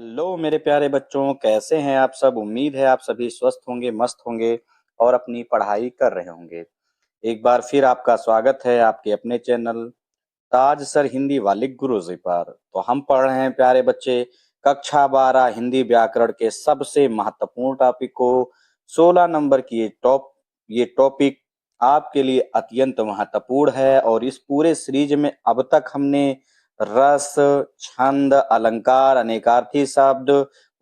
Hello मेरे प्यारे बच्चों, कैसे हैं आप सब। उम्मीद है आप सभी स्वस्थ होंगे, मस्त होंगे और अपनी पढ़ाई कर रहे होंगे। एक बार फिर आपका स्वागत है आपके अपने चैनल ताज सर हिंदी वालिक गुरुजी पर। तो हम पढ़ रहे हैं प्यारे बच्चे कक्षा 12 हिंदी व्याकरण के सबसे महत्वपूर्ण टॉपिक को। 16 नंबर की ये टॉपिक आपके लिए अत्यंत महत्वपूर्ण है और इस पूरे सीरीज में अब तक हमने रस, छंद, अलंकार, अनेकार्थी शब्द,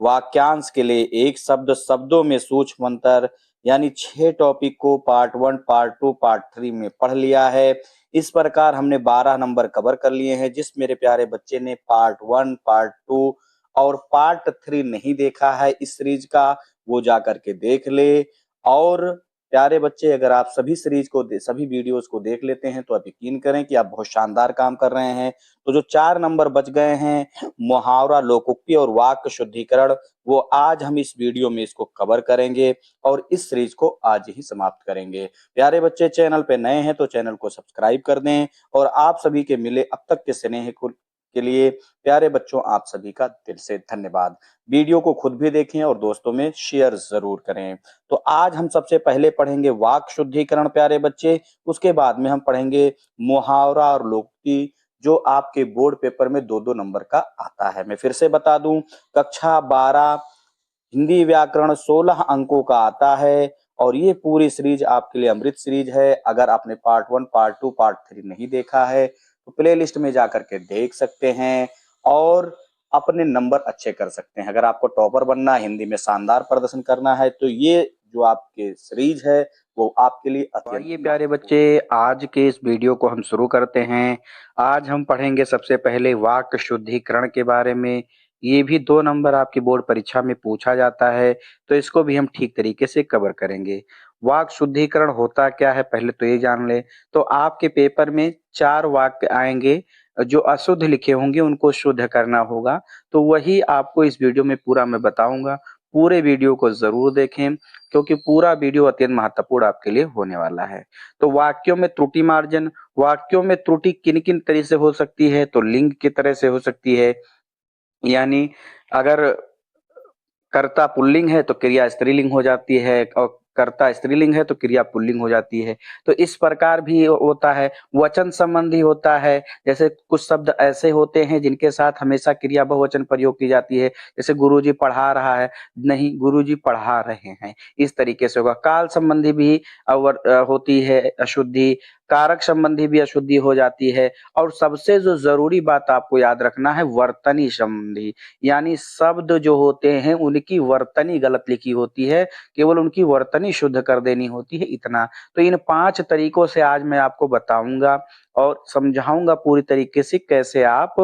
वाक्यांश के लिए एक शब्द, शब्दों में सूक्ष्म अंतर यानी 6 टॉपिक को पार्ट 1, पार्ट 2, पार्ट 3 में पढ़ लिया है। इस प्रकार हमने 12 नंबर कवर कर लिए हैं। जिस मेरे प्यारे बच्चे ने पार्ट 1, पार्ट 2 और पार्ट 3 नहीं देखा है इस सीरीज का, वो जा करके देख ले। और प्यारे बच्चे, अगर आप सभी वीडियोस को देख लेते हैं तो आप यकीन करें कि आप बहुत शानदार काम कर रहे हैं। तो जो 4 नंबर बच गए हैं, मुहावरा, लोकोक्ति और वाक्य शुद्धिकरण, वो आज हम इस वीडियो में इसको कवर करेंगे और इस सीरीज को आज ही समाप्त करेंगे। प्यारे बच्चे, चैनल पे नए हैं तो चैनल को सब्सक्राइब कर दें और आप सभी के मिले अब तक के स्नेह के लिए प्यारे बच्चों आप सभी का दिल से धन्यवाद। वीडियो को खुद भी देखें और दोस्तों में शेयर जरूर करें। तो आज हम सबसे पहले पढ़ेंगे वाक्य शुद्धिकरण प्यारे बच्चे, उसके बाद में हम पढ़ेंगे मुहावरा और लोकोक्ति जो आपके बोर्ड पेपर में 2-2 नंबर का आता है। मैं फिर से बता दूं, कक्षा 12 हिंदी व्याकरण 16 अंकों का आता है और ये पूरी सीरीज आपके लिए अमृत सीरीज है। अगर आपने पार्ट 1, पार्ट 2, पार्ट 3 नहीं देखा है तो प्ले लिस्ट में जाकर के देख सकते हैं और अपने नंबर अच्छे कर सकते हैं। अगर आपको टॉपर बनना है, हिंदी में शानदार प्रदर्शन करना है, तो ये जो आपके सीरीज है वो आपके लिए तो अत्यंत आइए प्यारे महत्वपूर्ण। बच्चे, आज के इस वीडियो को हम शुरू करते हैं। आज हम पढ़ेंगे सबसे पहले वाक्य शुद्धिकरण के बारे में। ये भी 2 नंबर आपकी बोर्ड परीक्षा में पूछा जाता है, तो इसको भी हम ठीक तरीके से कवर करेंगे। वाक्य शुद्धिकरण होता क्या है पहले तो ये जान ले। तो आपके पेपर में 4 वाक्य आएंगे, जो अशुद्ध लिखे होंगे उनको शुद्ध करना होगा। तो वही आपको इस वीडियो में पूरा मैं बताऊंगा। पूरे वीडियो को जरूर देखें, क्योंकि पूरा वीडियो अत्यंत महत्वपूर्ण आपके लिए होने वाला है। तो वाक्यों में त्रुटि मार्जन, वाक्यों में त्रुटि किन किन तरह से हो सकती है, तो लिंग की तरह से हो सकती है। यानी अगर कर्ता पुल्लिंग है तो क्रिया स्त्रीलिंग हो जाती है और कर्ता स्त्रीलिंग है तो क्रिया पुल्लिंग हो जाती है। तो इस प्रकार भी होता है। वचन संबंधी होता है, जैसे कुछ शब्द ऐसे होते हैं जिनके साथ हमेशा क्रिया बहुवचन प्रयोग की जाती है। जैसे गुरुजी पढ़ा रहा है, नहीं गुरुजी पढ़ा रहे हैं, इस तरीके से होगा। काल संबंधी भी होती है अशुद्धि, कारक संबंधी भी अशुद्धि हो जाती है। और सबसे जो जरूरी बात आपको याद रखना है, वर्तनी संबंधी, यानी शब्द जो होते हैं उनकी वर्तनी गलत लिखी होती है, केवल उनकी वर्तनी शुद्ध कर देनी होती है, इतना। तो इन 5 तरीकों से आज मैं आपको बताऊंगा और समझाऊंगा पूरी तरीके से कैसे आप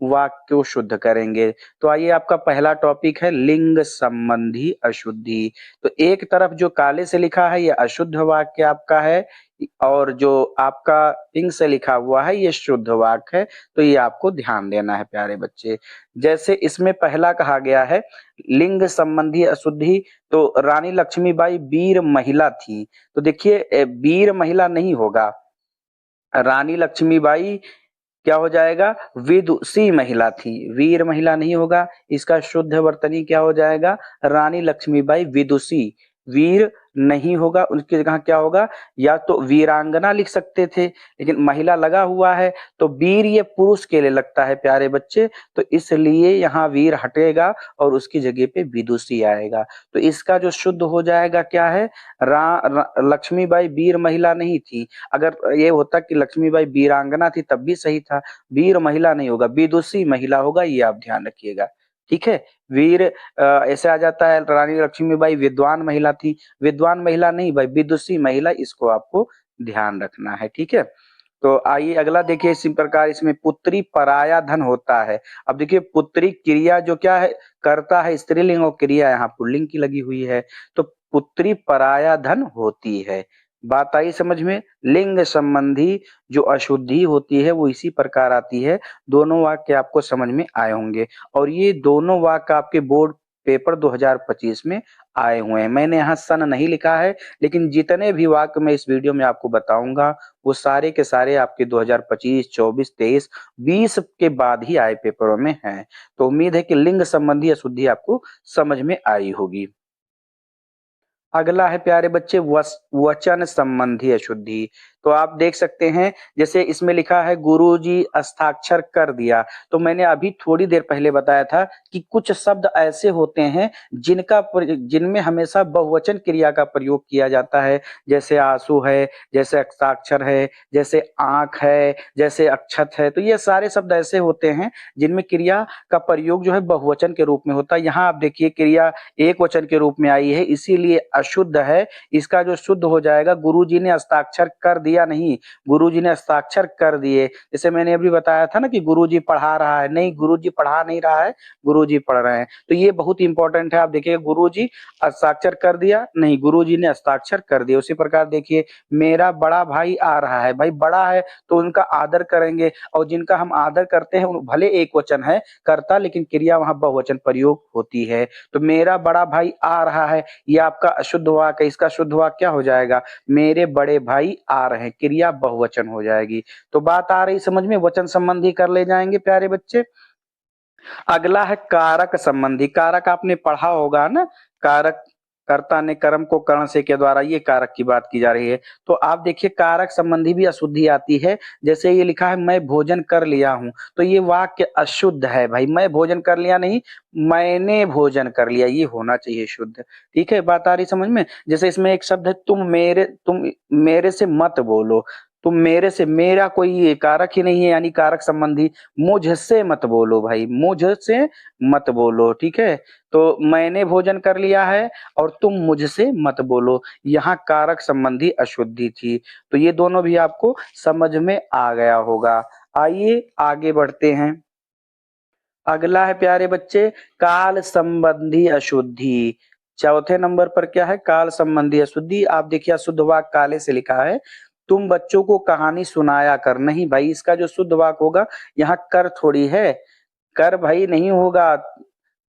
वाक्य को शुद्ध करेंगे। तो आइए, आपका पहला टॉपिक है लिंग संबंधी अशुद्धि। तो एक तरफ जो काले से लिखा है ये अशुद्ध वाक्य आपका है, और जो आपका पिंक से लिखा हुआ है ये शुद्ध वाक्य है। तो ये आपको ध्यान देना है प्यारे बच्चे। जैसे इसमें पहला कहा गया है लिंग संबंधी अशुद्धि, तो रानी लक्ष्मीबाई वीर महिला थी। तो देखिए, वीर महिला नहीं होगा, रानी लक्ष्मीबाई क्या हो जाएगा, विदुषी महिला थी। वीर महिला नहीं होगा, इसका शुद्ध वर्तनी क्या हो जाएगा, रानी लक्ष्मीबाई विदुषी। वीर नहीं होगा, उसकी जगह क्या होगा, या तो वीरांगना लिख सकते थे, लेकिन महिला लगा हुआ है तो वीर ये पुरुष के लिए लगता है प्यारे बच्चे, तो इसलिए यहाँ वीर हटेगा और उसकी जगह पे विदुषी आएगा। तो इसका जो शुद्ध हो जाएगा क्या है, लक्ष्मीबाई वीर महिला नहीं थी। अगर ये होता कि लक्ष्मीबाई वीरांगना थी तब भी सही था, वीर महिला नहीं होगा, विदुषी महिला होगा, ये आप ध्यान रखिएगा। ठीक है। वीर ऐसे आ जाता है, रानी लक्ष्मीबाई विद्वान महिला थी, विद्वान महिला नहीं भाई, विदुषी महिला, इसको आपको ध्यान रखना है। ठीक है। तो आइए अगला देखिए, इसी प्रकार इसमें पुत्री पराया धन होता है। अब देखिए, पुत्री क्रिया जो क्या है, करता है स्त्रीलिंग और क्रिया यहाँ पुल्लिंग की लगी हुई है, तो पुत्री पराया धन होती है। बात आई समझ में। लिंग संबंधी जो अशुद्धि होती है वो इसी प्रकार आती है। दोनों वाक्य आपको समझ में आए होंगे और ये दोनों वाक्य आपके बोर्ड पेपर 2025 में आए हुए हैं। मैंने यहाँ सन नहीं लिखा है, लेकिन जितने भी वाक्य मैं इस वीडियो में आपको बताऊंगा वो सारे के सारे आपके 2025, 24, 23, 20 के बाद ही आए पेपरों में हैं। तो उम्मीद है कि लिंग संबंधी अशुद्धि आपको समझ में आई होगी। अगला है प्यारे बच्चे वचन संबंधी अशुद्धि। तो आप देख सकते हैं जैसे इसमें लिखा है गुरुजी हस्ताक्षर कर दिया। तो मैंने अभी थोड़ी देर पहले बताया था कि कुछ शब्द ऐसे होते हैं जिनमें हमेशा बहुवचन क्रिया का प्रयोग किया जाता है। जैसे आंसू है, जैसे हस्ताक्षर है, जैसे आंख है, जैसे अक्षत है। तो ये सारे शब्द ऐसे होते हैं जिनमें क्रिया का प्रयोग जो है बहुवचन के रूप में होता है। यहाँ आप देखिए क्रिया एक वचन के रूप में आई है, इसीलिए अशुद्ध है। इसका जो शुद्ध हो जाएगा, गुरुजी ने हस्ताक्षर कर दिया नहीं, गुरुजी ने हस्ताक्षर कर दिए। जैसे मैंने अभी बताया था ना कि गुरुजी पढ़ा रहा है, नहीं गुरुजी पढ़ा नहीं रहा है, गुरुजी पढ़ रहे हैं। तो ये बहुत इंपॉर्टेंट है। आप देखिए गुरुजी हस्ताक्षर कर दिया, नहीं गुरुजी ने हस्ताक्षर कर दिया। उसी प्रकार देखिए मेरा बड़ा भाई आ रहा है, भाई बड़ा है तो उनका आदर करेंगे, और जिनका हम आदर करते हैं भले एक वचन है कर्ता, लेकिन क्रिया वहां बहुवचन प्रयोग होती है। तो मेरा बड़ा भाई आ रहा है, ये आपका अशुद्ध वाक्य है। इसका शुद्ध वाक्य क्या हो जाएगा? मेरे बड़े भाई आ रहे हैं, क्रिया बहुवचन हो जाएगी। तो बात आ रही समझ में, वचन संबंधी कर ले जाएंगे प्यारे बच्चे। अगला है कारक संबंधी। कारक आपने पढ़ा होगा ना, कारक कर्ता ने कर्म को कर्ण से के द्वारा, ये कारक की बात की जा रही है। तो आप देखिए कारक संबंधी भी अशुद्धि आती है। जैसे ये लिखा है मैं भोजन कर लिया हूं, तो ये वाक्य अशुद्ध है भाई। मैं भोजन कर लिया नहीं, मैंने भोजन कर लिया, ये होना चाहिए शुद्ध। ठीक है, बात आ रही समझ में। जैसे इसमें एक शब्द है तुम मेरे से मत बोलो। तुम मेरे से, मेरा कोई कारक ही नहीं है, यानी कारक संबंधी। मुझसे मत बोलो भाई, मुझसे मत बोलो। ठीक है, तो मैंने भोजन कर लिया है और तुम मुझसे मत बोलो, यहाँ कारक संबंधी अशुद्धि थी। तो ये दोनों भी आपको समझ में आ गया होगा। आइए आगे बढ़ते हैं। अगला है प्यारे बच्चे काल संबंधी अशुद्धि। चौथे नंबर पर क्या है? काल संबंधी अशुद्धि। आप देखिए अशुद्ध वाक्य काले से लिखा है, तुम बच्चों को कहानी सुनाया कर। नहीं भाई, इसका जो शुद्ध वाक्य होगा, यहाँ कर थोड़ी है, कर भाई नहीं होगा,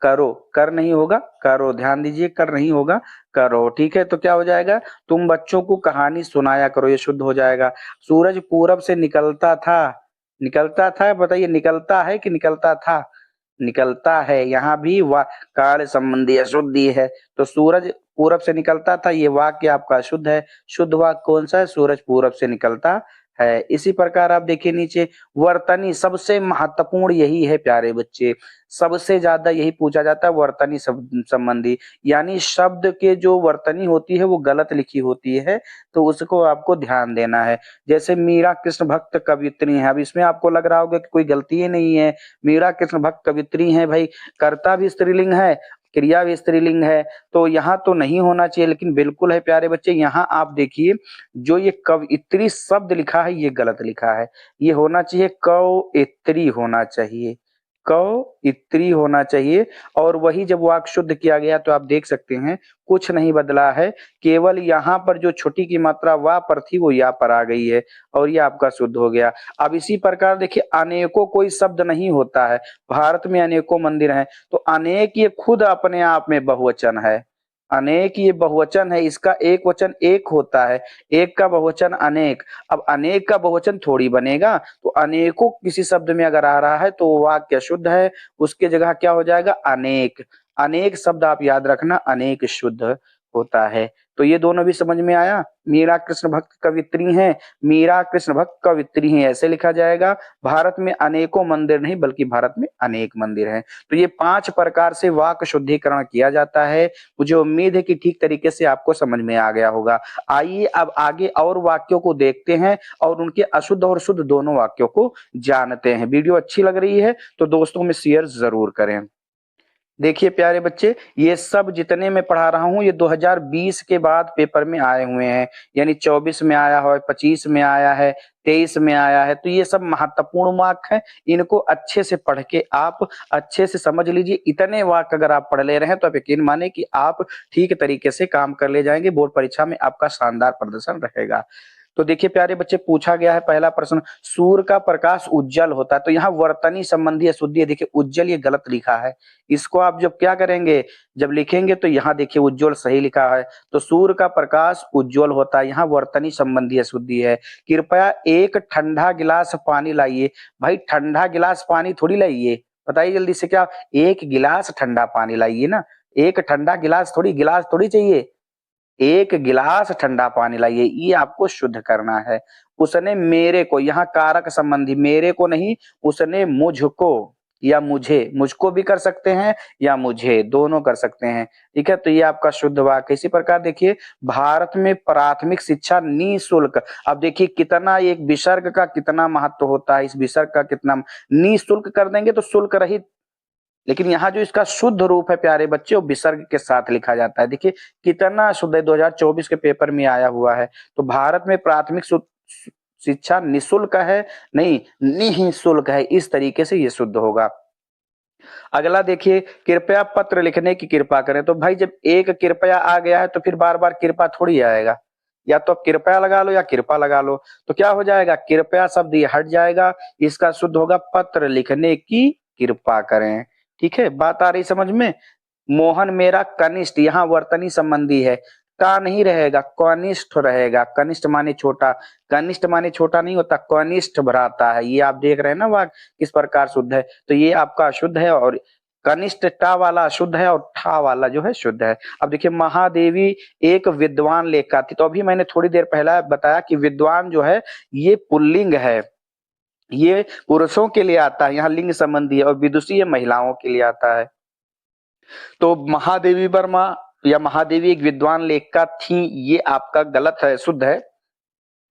करो। कर नहीं होगा, करो। ध्यान दीजिए, कर नहीं होगा, करो। ठीक है, तो क्या हो जाएगा? तुम बच्चों को कहानी सुनाया करो, ये शुद्ध हो जाएगा। सूरज पूरब से निकलता था। निकलता था, बताइए निकलता है कि निकलता था? निकलता है। यहाँ भी कार्य संबंधी अशुद्धि है। तो सूरज पूरब से निकलता था, ये वाक्य आपका शुद्ध है। शुद्ध वाक्य कौन सा है? सूरज पूरब से निकलता है। इसी प्रकार आप देखिए नीचे वर्तनी, सबसे महत्वपूर्ण यही है प्यारे बच्चे, सबसे ज्यादा यही पूछा जाता है वर्तनी संबंधी। यानी शब्द के जो वर्तनी होती है वो गलत लिखी होती है, तो उसको आपको ध्यान देना है। जैसे मीरा कृष्ण भक्त कवित्री है, अब इसमें आपको लग रहा होगा कि कोई गलती ही नहीं है, मीरा कृष्ण भक्त कवित्री है भाई, कर्ता भी स्त्रीलिंग है, क्रिया भी स्त्रीलिंग है, तो यहाँ तो नहीं होना चाहिए, लेकिन बिल्कुल है प्यारे बच्चे। यहाँ आप देखिए जो ये कवित्री शब्द लिखा है ये गलत लिखा है, ये होना चाहिए कवित्री होना चाहिए, कवित्री होना चाहिए। और वही जब वाक्य शुद्ध किया गया तो आप देख सकते हैं कुछ नहीं बदला है, केवल यहाँ पर जो छोटी की मात्रा वा पर थी वो या पर आ गई है, और ये आपका शुद्ध हो गया। अब इसी प्रकार देखिए अनेकों कोई शब्द नहीं होता है, भारत में अनेकों मंदिर हैं, तो अनेक ये खुद अपने आप में बहुवचन है। अनेक ये बहुवचन है, इसका एक वचन एक होता है, एक का बहुवचन अनेक। अब अनेक का बहुवचन थोड़ी बनेगा, तो अनेकों किसी शब्द में अगर आ रहा है तो वो वाक्य शुद्ध है, उसके जगह क्या हो जाएगा? अनेक। अनेक शब्द आप याद रखना, अनेक शुद्ध होता है। तो ये दोनों भी समझ में आया। मीरा कृष्ण भक्त कवित्री हैं, मीरा कृष्ण भक्त कवित्री हैं ऐसे लिखा जाएगा। भारत में अनेकों मंदिर नहीं बल्कि भारत में अनेक मंदिर हैं। तो ये 5 प्रकार से वाक्य शुद्धिकरण किया जाता है। मुझे उम्मीद है कि ठीक तरीके से आपको समझ में आ गया होगा। आइए अब आगे और वाक्यों को देखते हैं और उनके अशुद्ध और शुद्ध दोनों वाक्यों को जानते हैं। वीडियो अच्छी लग रही है तो दोस्तों में शेयर जरूर करें। देखिए प्यारे बच्चे, ये सब जितने मैं पढ़ा रहा हूँ ये 2020 के बाद पेपर में आए हुए हैं, यानी 24 में आया है, 25 में आया है, 23 में आया है। तो ये सब महत्वपूर्ण वाक्य हैं, इनको अच्छे से पढ़ के आप अच्छे से समझ लीजिए। इतने वाक्य अगर आप पढ़ ले रहे हैं तो आप यकीन माने कि आप ठीक तरीके से काम कर ले जाएंगे, बोर्ड परीक्षा में आपका शानदार प्रदर्शन रहेगा। तो देखिए प्यारे बच्चे, पूछा गया है पहला प्रश्न, सूर्य का प्रकाश उज्जवल होता है, तो यहाँ वर्तनी संबंधी अशुद्धि है, देखिए उज्जवल ये गलत लिखा है। इसको आप जब क्या करेंगे, जब लिखेंगे तो यहाँ देखिए उज्जवल सही लिखा है। तो सूर्य का प्रकाश उज्जवल होता है, यहाँ वर्तनी संबंधी अशुद्धि है। कृपया एक ठंडा गिलास पानी लाइए। भाई ठंडा गिलास पानी थोड़ी लाइए, बताइए जल्दी से, क्या एक गिलास ठंडा पानी लाइए ना, एक ठंडा गिलास थोड़ी चाहिए, एक गिलास ठंडा पानी लाइए, ये आपको शुद्ध करना है। उसने मेरे को, यहाँ कारक संबंधी, मेरे को नहीं, उसने मुझको या मुझे, मुझको भी कर सकते हैं या मुझे, दोनों कर सकते हैं। ठीक है, तो ये आपका शुद्ध वाक्य। इसी प्रकार देखिए, भारत में प्राथमिक शिक्षा निःशुल्क। अब देखिए कितना, एक विसर्ग का कितना महत्व होता है, इस विसर्ग का कितना, निःशुल्क कर देंगे तो शुल्क रहित, लेकिन यहाँ जो इसका शुद्ध रूप है प्यारे बच्चे, वो विसर्ग के साथ लिखा जाता है। देखिए कितना शुद्ध है, 2024 के पेपर में आया हुआ है। तो भारत में प्राथमिक शिक्षा निःशुल्क है, नहीं निःशुल्क है, इस तरीके से ये शुद्ध होगा। अगला देखिए, कृपया पत्र लिखने की कृपा करें। तो भाई जब एक कृपया आ गया है तो फिर बार बार कृपा थोड़ी आएगा, या तो कृपया लगा लो या कृपा लगा लो। तो क्या हो जाएगा, कृपया शब्द ये हट जाएगा, इसका शुद्ध होगा पत्र लिखने की कृपा करें। ठीक है, बात आ रही समझ में। मोहन मेरा कनिष्ठ, यहाँ वर्तनी संबंधी है, का नहीं रहेगा, कनिष्ठ रहेगा। कनिष्ठ माने छोटा, कनिष्ठ माने छोटा नहीं होता, कनिष्ठ भ्राता है। ये आप देख रहे हैं ना वाक्य किस प्रकार शुद्ध है। तो ये आपका अशुद्ध है, और कनिष्ठ टा वाला अशुद्ध है, और ठा वाला जो है शुद्ध है। अब देखिए, महादेवी एक विद्वान लेखिका थी। तो अभी मैंने थोड़ी देर पहला बताया कि विद्वान जो है ये पुल्लिंग है, ये पुरुषों के लिए आता है, यहाँ लिंग संबंधी है, और विदुषी ये महिलाओं के लिए आता है। तो महादेवी वर्मा या महादेवी एक विद्वान लेखिका थी, ये आपका गलत है, शुद्ध है।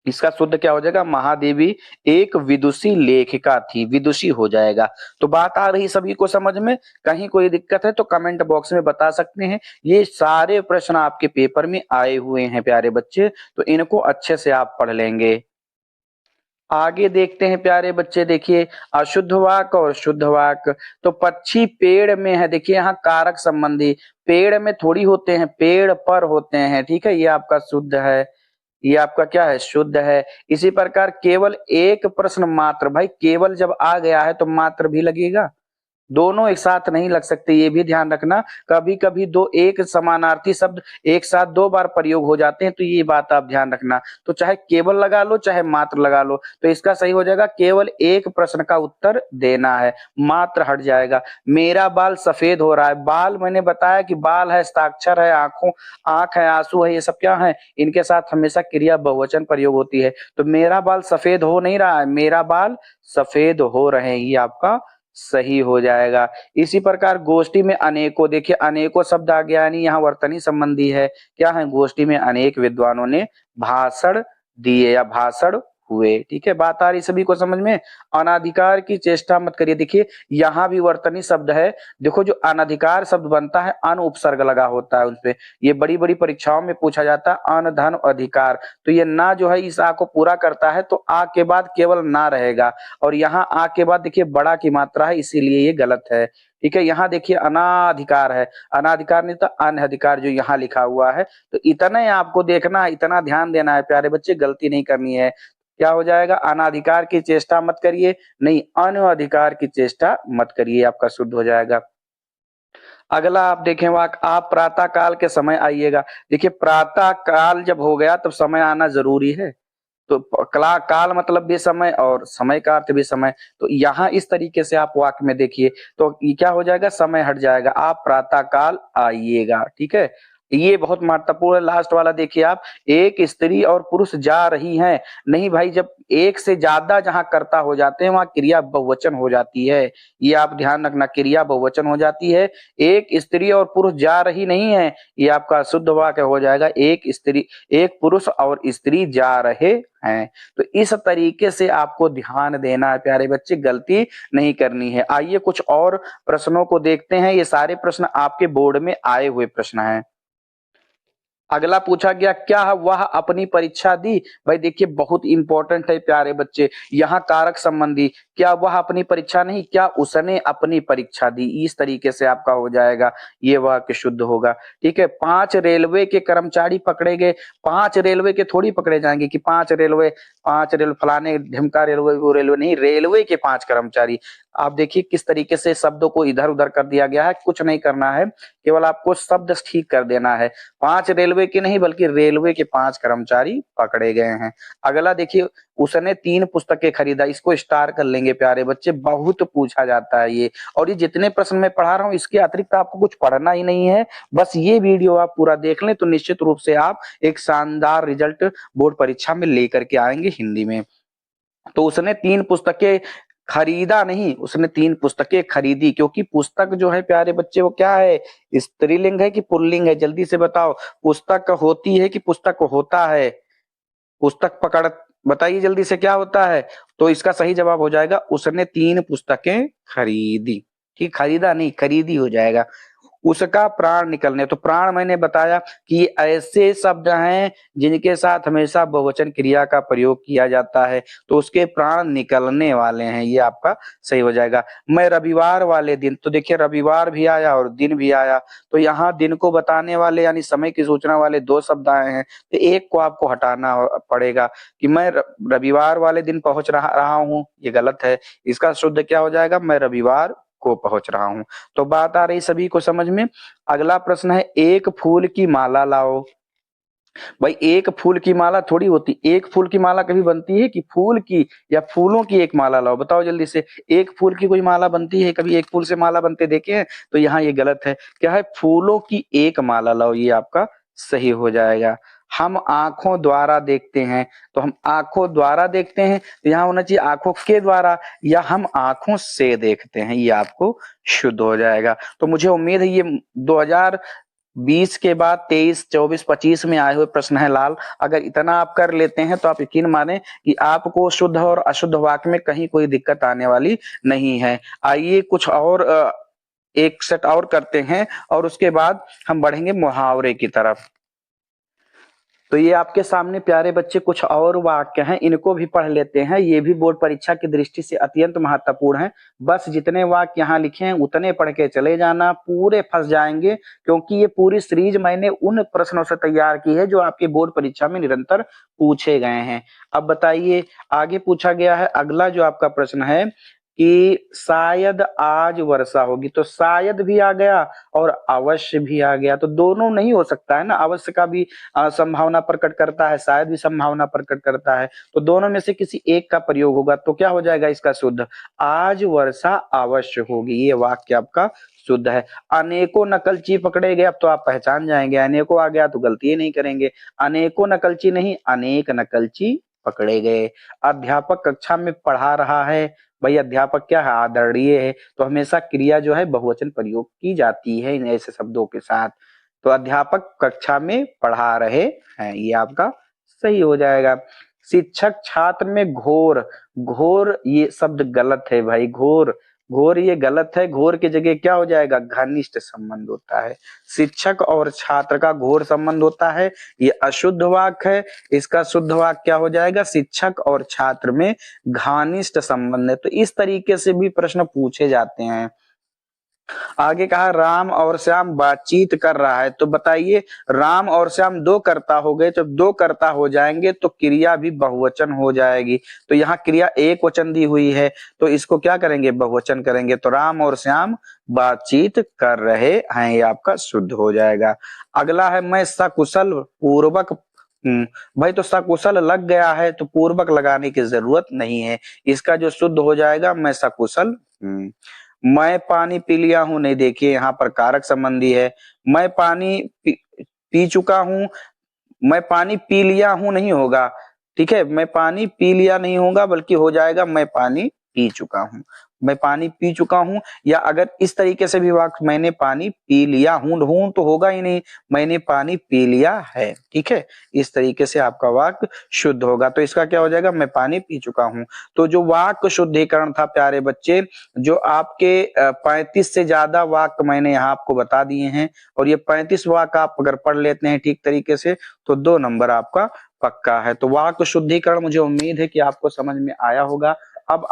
इसका शुद्ध क्या हो जाएगा, महादेवी एक विदुषी लेखिका थी, विदुषी हो जाएगा। तो बात आ रही सभी को समझ में, कहीं कोई दिक्कत है तो कमेंट बॉक्स में बता सकते हैं। ये सारे प्रश्न आपके पेपर में आए हुए हैं प्यारे बच्चे, तो इनको अच्छे से आप पढ़ लेंगे। आगे देखते हैं प्यारे बच्चे, देखिए अशुद्ध वाक्य और शुद्ध वाक्य। तो पक्षी पेड़ में है, देखिए यहाँ कारक संबंधी, पेड़ में थोड़ी होते हैं, पेड़ पर होते हैं। ठीक है, ये आपका शुद्ध है, ये आपका क्या है, शुद्ध है। इसी प्रकार केवल एक प्रश्न मात्र, भाई केवल जब आ गया है तो मात्र भी लगेगा, दोनों एक साथ नहीं लग सकते, ये भी ध्यान रखना। कभी कभी दो एक समानार्थी शब्द एक साथ दो बार प्रयोग हो जाते हैं, तो ये बात आप ध्यान रखना। तो चाहे केवल लगा लो चाहे मात्र लगा लो, तो इसका सही हो जाएगा केवल एक प्रश्न का उत्तर देना है, मात्र हट जाएगा। मेरा बाल सफेद हो रहा है, बाल मैंने बताया कि बाल है, हस्ताक्षर है, आंख है, आंसू है, ये सब क्या है, इनके साथ हमेशा क्रिया बहुवचन प्रयोग होती है। तो मेरा बाल सफेद हो नहीं रहा है, मेरा बाल सफेद हो रहे हैं, ये आपका सही हो जाएगा। इसी प्रकार गोष्ठी में अनेकों, देखिए अनेकों शब्द आ गया, यानी यहाँ वर्तनी संबंधी है। क्या है, गोष्ठी में अनेक विद्वानों ने भाषण दिए या भाषण हुए। ठीक है, बात आ रही सभी को समझ में। अनाधिकार की चेष्टा मत करिए, देखिए यहाँ भी वर्तनी शब्द है। देखो जो अनधिकार शब्द बनता है, अन उपसर्ग लगा होता है उसपे, ये बड़ी बड़ी परीक्षाओं में पूछा जाता है, अन धन अधिकार। तो ये ना जो है इस आ को पूरा करता है, तो आ के बाद केवल ना रहेगा, और यहाँ आ के बाद देखिए बड़ा की मात्रा है, इसीलिए ये गलत है। ठीक है, यहाँ देखिए अनाधिकार है, अनाधिकार नहीं तो अनधिकार जो यहाँ लिखा हुआ है। तो इतना ही आपको देखना है, इतना ध्यान देना है प्यारे बच्चे, गलती नहीं करनी है। क्या हो जाएगा, अनाधिकार की चेष्टा मत करिए, नहीं अनधिकार की चेष्टा मत करिए, आपका शुद्ध हो जाएगा। अगला आप देखें वाक, आप प्रातः काल के समय आइएगा। देखिए प्रातः काल जब हो गया तब समय आना जरूरी है। तो कला काल मतलब भी समय, और समय का अर्थ भी समय। तो यहाँ इस तरीके से आप वाक्य में देखिए, तो ये क्या हो जाएगा, समय हट जाएगा, आप प्रातः काल आइएगा। ठीक है, ये बहुत महत्वपूर्ण है। लास्ट वाला देखिए आप, एक स्त्री और पुरुष जा रही हैं। नहीं भाई, जब एक से ज्यादा जहां कर्ता हो जाते हैं वहां क्रिया बहुवचन हो जाती है, ये आप ध्यान रखना, क्रिया बहुवचन हो जाती है। एक स्त्री और पुरुष जा रही नहीं है, ये आपका शुद्ध वाक्य हो जाएगा, एक पुरुष और स्त्री जा रहे हैं। तो इस तरीके से आपको ध्यान देना है प्यारे बच्चे, गलती नहीं करनी है। आइए कुछ और प्रश्नों को देखते हैं, ये सारे प्रश्न आपके बोर्ड में आए हुए प्रश्न हैं। अगला पूछा गया क्या वह अपनी परीक्षा दी। भाई देखिए बहुत इंपॉर्टेंट है प्यारे बच्चे, यहाँ कारक संबंधी, क्या वह अपनी परीक्षा नहीं, क्या उसने अपनी परीक्षा दी, इस तरीके से आपका हो जाएगा, ये वाक्य शुद्ध होगा। ठीक है, 5 रेलवे के कर्मचारी पकड़े गए, 5 रेलवे के थोड़ी पकड़े जाएंगे कि 5 रेलवे फलाने ढिमका रेलवे वो रेलवे नहीं, रेलवे के 5 कर्मचारी। आप देखिए किस तरीके से शब्दों को इधर उधर कर दिया गया है, कुछ नहीं करना है, केवल आपको शब्द ठीक कर देना है। 5 रेलवे के नहीं बल्कि रेलवे के 5 कर्मचारी पकड़े गए हैं। अगला देखिए, उसने 3 पुस्तकें खरीदा, इसको स्टार कर लेंगे प्यारे बच्चे, बहुत पूछा जाता है ये। और ये जितने प्रश्न मैं पढ़ा रहा हूँ इसके अतिरिक्त आपको कुछ पढ़ना ही नहीं है, बस ये वीडियो आप पूरा देख लें तो निश्चित रूप से आप एक शानदार रिजल्ट बोर्ड परीक्षा में लेकर के आएंगे हिंदी में। तो उसने 3 पुस्तकें खरीदा नहीं, उसने 3 पुस्तकें खरीदी, क्योंकि पुस्तक जो है प्यारे बच्चे वो क्या है, स्त्रीलिंग है कि पुल्लिंग है, जल्दी से बताओ, पुस्तक होती है कि पुस्तक होता है, पुस्तक पकड़, बताइए जल्दी से क्या होता है। तो इसका सही जवाब हो जाएगा उसने 3 पुस्तकें खरीदी। ठीक, खरीदा नहीं, खरीदी हो जाएगा। उसका प्राण निकलने, तो प्राण मैंने बताया कि ऐसे शब्द हैं जिनके साथ हमेशा बहुवचन क्रिया का प्रयोग किया जाता है, तो उसके प्राण निकलने वाले हैं, ये आपका सही हो जाएगा। मैं रविवार वाले दिन, तो देखिए रविवार भी आया और दिन भी आया, तो यहाँ दिन को बताने वाले यानी समय की सूचना वाले 2 शब्द आए हैं, तो एक को आपको हटाना पड़ेगा कि मैं रविवार वाले दिन पहुंच रहा हूँ, ये गलत है। इसका शुद्ध क्या हो जाएगा, मैं रविवार को पहुंच रहा हूं। तो बात आ रही सभी को समझ में। अगला प्रश्न है एक फूल की माला लाओ। भाई एक फूल की माला थोड़ी होती, एक फूल की माला कभी बनती है कि फूल की या फूलों की एक माला लाओ, बताओ जल्दी से, एक फूल की कोई माला बनती है, कभी एक फूल से माला बनते देखे हैं? तो यहाँ ये गलत है, क्या है, फूलों की एक माला लाओ, ये आपका सही हो जाएगा। हम आंखों द्वारा देखते हैं, तो हम आंखों द्वारा देखते हैं, तो यहाँ होना चाहिए आंखों के द्वारा, या हम आंखों से देखते हैं, ये आपको शुद्ध हो जाएगा। तो मुझे उम्मीद है ये 2020 के बाद 23, 24, 25 में आए हुए प्रश्न है लाल, अगर इतना आप कर लेते हैं तो आप यकीन माने कि आपको शुद्ध और अशुद्ध वाक्य में कहीं कोई दिक्कत आने वाली नहीं है। आइए कुछ और एक सेट और करते हैं और उसके बाद हम बढ़ेंगे मुहावरे की तरफ। तो ये आपके सामने प्यारे बच्चे कुछ और वाक्य हैं, इनको भी पढ़ लेते हैं, ये भी बोर्ड परीक्षा की दृष्टि से अत्यंत महत्वपूर्ण है। बस जितने वाक्य यहाँ लिखे हैं उतने पढ़ के चले जाना, पूरे फंस जाएंगे, क्योंकि ये पूरी सीरीज मैंने उन प्रश्नों से तैयार की है जो आपकी बोर्ड परीक्षा में निरंतर पूछे गए हैं। अब बताइए, आगे पूछा गया है अगला जो आपका प्रश्न है कि शायद आज वर्षा होगी, तो शायद भी आ गया और अवश्य भी आ गया, तो दोनों नहीं हो सकता है ना, अवश्य का भी संभावना प्रकट करता है, शायद भी संभावना प्रकट करता है, तो दोनों में से किसी एक का प्रयोग होगा, तो क्या हो जाएगा इसका शुद्ध, आज वर्षा अवश्य होगी, ये वाक्य आपका शुद्ध है। अनेकों नकलची पकड़े गए, अब तो आप पहचान जाएंगे, अनेकों आ गया तो गलती ही नहीं करेंगे, अनेकों नकलची नहीं, अनेक नकलची पकड़े गए। अध्यापक कक्षा में पढ़ा रहा है, भाई अध्यापक क्या है, आदरणीय है, तो हमेशा क्रिया जो है बहुवचन प्रयोग की जाती है इन ऐसे शब्दों के साथ, तो अध्यापक कक्षा में पढ़ा रहे हैं, ये आपका सही हो जाएगा। शिक्षक छात्र में घोर, घोर ये शब्द गलत है भाई, घोर, घोर ये गलत है, घोर की जगह क्या हो जाएगा, घनिष्ठ संबंध होता है, शिक्षक और छात्र का घोर संबंध होता है, ये अशुद्ध वाक्य है, इसका शुद्ध वाक्य क्या हो जाएगा, शिक्षक और छात्र में घनिष्ठ संबंध है। तो इस तरीके से भी प्रश्न पूछे जाते हैं। आगे कहा राम और श्याम बातचीत कर रहा है, तो बताइए राम और श्याम 2 कर्ता हो गए, जब 2 कर्ता हो जाएंगे तो क्रिया भी बहुवचन हो जाएगी, तो यहाँ क्रिया एक वचन दी हुई है, तो इसको क्या करेंगे, बहुवचन करेंगे, तो राम और श्याम बातचीत कर रहे हैं, ये आपका शुद्ध हो जाएगा। अगला है मैं सकुशल पूर्वक, भाई तो सकुशल लग गया है तो पूर्वक लगाने की जरूरत नहीं है, इसका जो शुद्ध हो जाएगा मैं सकुशल मैं पानी पी लिया हूं, नहीं देखिए यहाँ पर कारक संबंधी है, मैं पानी पी चुका हूं, मैं पानी पी लिया हूं नहीं होगा, ठीक है, मैं पानी पी लिया नहीं होगा बल्कि हो जाएगा मैं पानी पी चुका हूँ। मैं पानी पी चुका हूँ, या अगर इस तरीके से भी वाक्य मैंने पानी पी लिया हूँ, हूँ तो होगा ही नहीं, मैंने पानी पी लिया है। ठीक है, इस तरीके से आपका वाक्य शुद्ध होगा। तो इसका क्या हो जाएगा, मैं पानी पी चुका हूँ। तो जो वाक्य शुद्धिकरण था प्यारे बच्चे, जो आपके 35 से ज्यादा वाक्य मैंने यहाँ आपको बता दिए हैं, और ये 35 वाक्य आप अगर पढ़ लेते हैं ठीक तरीके से तो 2 नंबर आपका पक्का है। तो वाक्य शुद्धिकरण मुझे उम्मीद है कि आपको समझ में आया होगा। अब